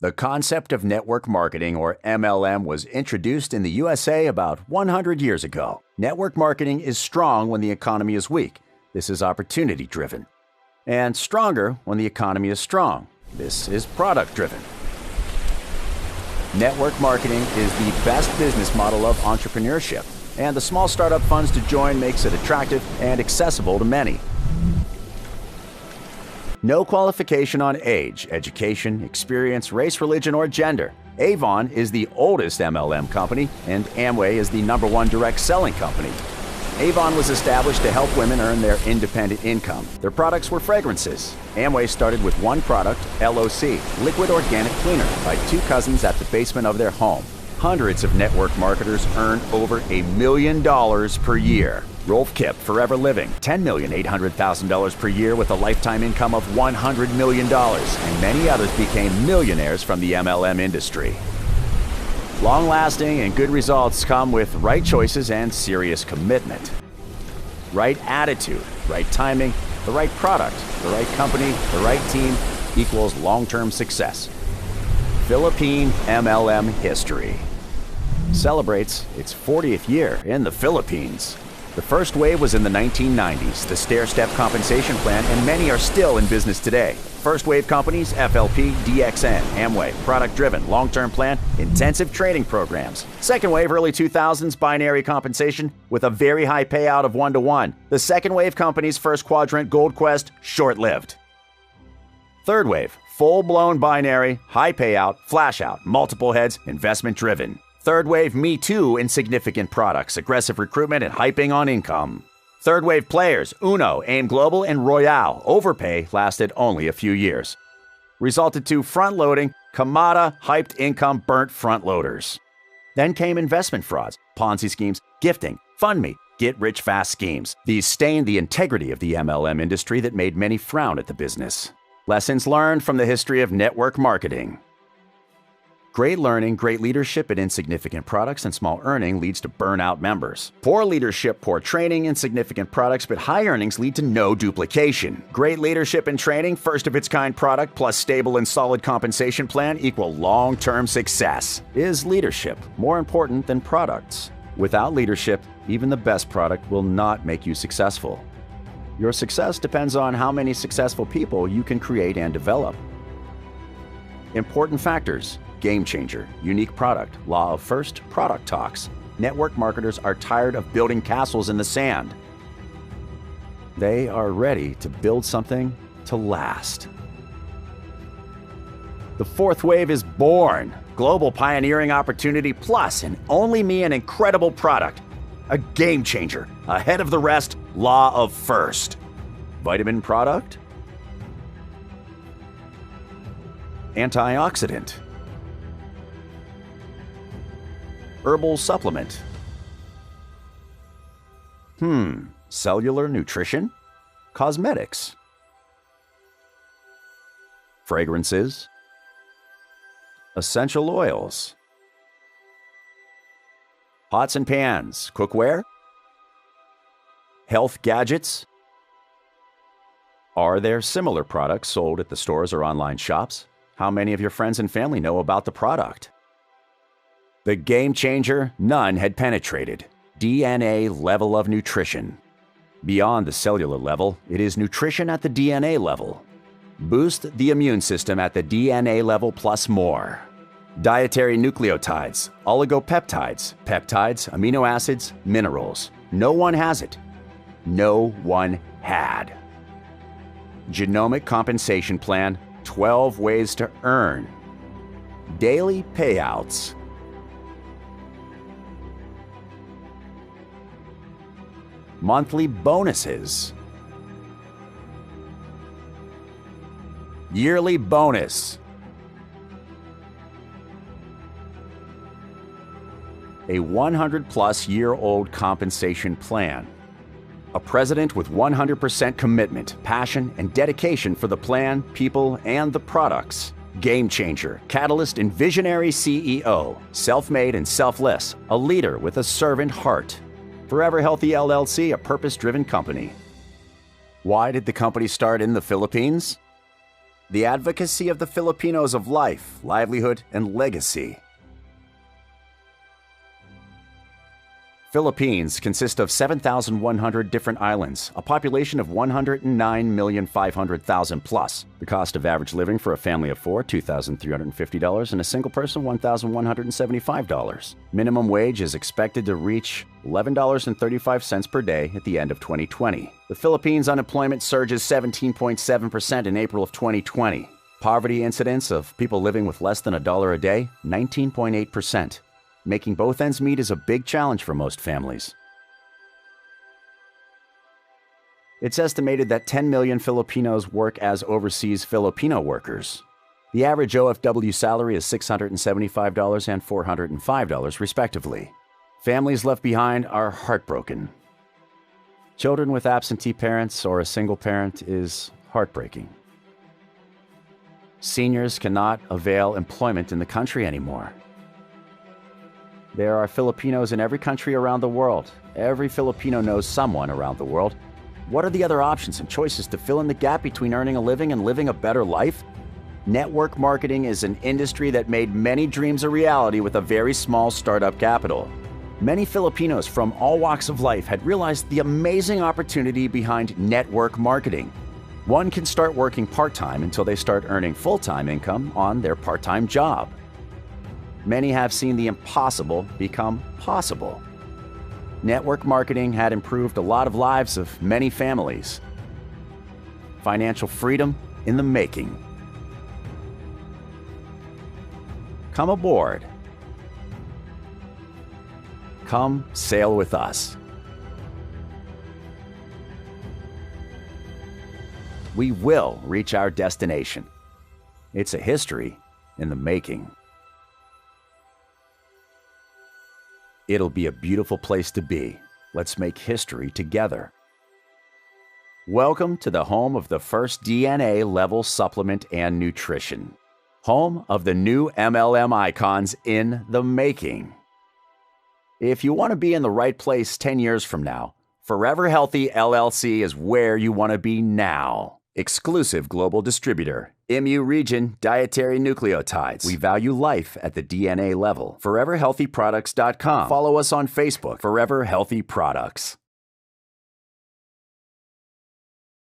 The concept of network marketing, or MLM, was introduced in the USA about 100 years ago. Network marketing is strong when the economy is weak. This is opportunity-driven. And stronger when the economy is strong. This is product-driven. Network marketing is the best business model of entrepreneurship, and the small startup funds to join makes it attractive and accessible to many. No qualification on age, education, experience, race, religion, or gender. Avon is the oldest MLM company, and Amway is the #1 direct selling company. Avon was established to help women earn their independent income. Their products were fragrances. Amway started with one product, LOC, Liquid Organic Cleaner, by two cousins at the basement of their home. Hundreds of network marketers earn over $1 million per year. Rolf Kipp, Forever Living, $10,800,000 per year with a lifetime income of $100 million, and many others became millionaires from the MLM industry. Long-lasting and good results come with right choices and serious commitment. Right attitude, right timing, the right product, the right company, the right team equals long-term success. Philippine MLM history celebrates its 40th year in the Philippines. The first wave was in the 1990s, the stair-step compensation plan, and many are still in business today. First wave companies, FLP, DXN, Amway, product-driven, long-term plan, intensive training programs. Second wave, early 2000s, binary compensation with a very high payout of 1-to-1. The second wave companies, first quadrant, Gold Quest, short-lived. Third wave, full-blown binary, high payout, flash-out, multiple heads, investment-driven. Third wave, Me Too, insignificant products, aggressive recruitment, and hyping on income. Third wave players, Uno, AIM Global, and Royale, overpay, lasted only a few years. Resulted to front-loading, Kamada, hyped income, burnt front-loaders. Then came investment frauds, Ponzi schemes, gifting, fund me, get-rich-fast schemes. These stained the integrity of the MLM industry that made many frown at the business. Lessons learned from the history of network marketing. Great learning, great leadership, and insignificant products and small earning leads to burnout members. Poor leadership, poor training, insignificant products, but high earnings lead to no duplication. Great leadership and training, first of its kind product, plus stable and solid compensation plan equal long-term success. Is leadership more important than products? Without leadership, even the best product will not make you successful. Your success depends on how many successful people you can create and develop. Important factors. Game changer, unique product, law of first, product talks. Network marketers are tired of building castles in the sand. They are ready to build something to last. The fourth wave is born. Global pioneering opportunity plus and only me an incredible product. A game changer, ahead of the rest, law of first. Vitamin product? Antioxidant. Herbal supplement. Cellular nutrition? Cosmetics. Fragrances. Essential oils. Pots and pans, cookware. Health gadgets. Are there similar products sold at the stores or online shops? How many of your friends and family know about the product? The game changer none had penetrated. DNA level of nutrition. Beyond the cellular level, it is nutrition at the DNA level. Boost the immune system at the DNA level plus more. Dietary nucleotides, oligopeptides, peptides, amino acids, minerals. No one has it. No one had. Genomic compensation plan, 12 ways to earn. Daily payouts. Monthly bonuses. Yearly bonus. A 100-plus-year-old compensation plan. A president with 100% commitment, passion, and dedication for the plan, people, and the products. Game changer, catalyst, and visionary CEO. Self-made and selfless. A leader with a servant heart. Forever Healthy LLC, a purpose-driven company. Why did the company start in the Philippines? The advocacy of the Filipinos of life, livelihood, and legacy. Philippines consist of 7,100 different islands, a population of 109,500,000 plus. The cost of average living for a family of four, $2,350, and a single person, $1,175. Minimum wage is expected to reach $11.35 per day at the end of 2020. The Philippines' unemployment surges 17.7% in April of 2020. Poverty incidence of people living with less than $1 a day, 19.8%. Making both ends meet is a big challenge for most families. It's estimated that 10 million Filipinos work as overseas Filipino workers. The average OFW salary is $675 and $405, respectively. Families left behind are heartbroken. Children with absentee parents or a single parent is heartbreaking. Seniors cannot avail employment in the country anymore. There are Filipinos in every country around the world. Every Filipino knows someone around the world. What are the other options and choices to fill in the gap between earning a living and living a better life? Network marketing is an industry that made many dreams a reality with a very small startup capital. Many Filipinos from all walks of life had realized the amazing opportunity behind network marketing. One can start working part-time until they start earning full-time income on their part-time job. Many have seen the impossible become possible. Network marketing had improved a lot of lives of many families. Financial freedom in the making. Come aboard. Come sail with us. We will reach our destination. It's a history in the making. It'll be a beautiful place to be. Let's make history together. Welcome to the home of the first DNA level supplement and nutrition. Home of the new MLM icons in the making. If you want to be in the right place 10 years from now, Forever Healthy LLC is where you want to be now. Exclusive global distributor. IMU Region Dietary Nucleotides. We value life at the DNA level. ForeverHealthyProducts.com. Follow us on Facebook, Forever Healthy Products.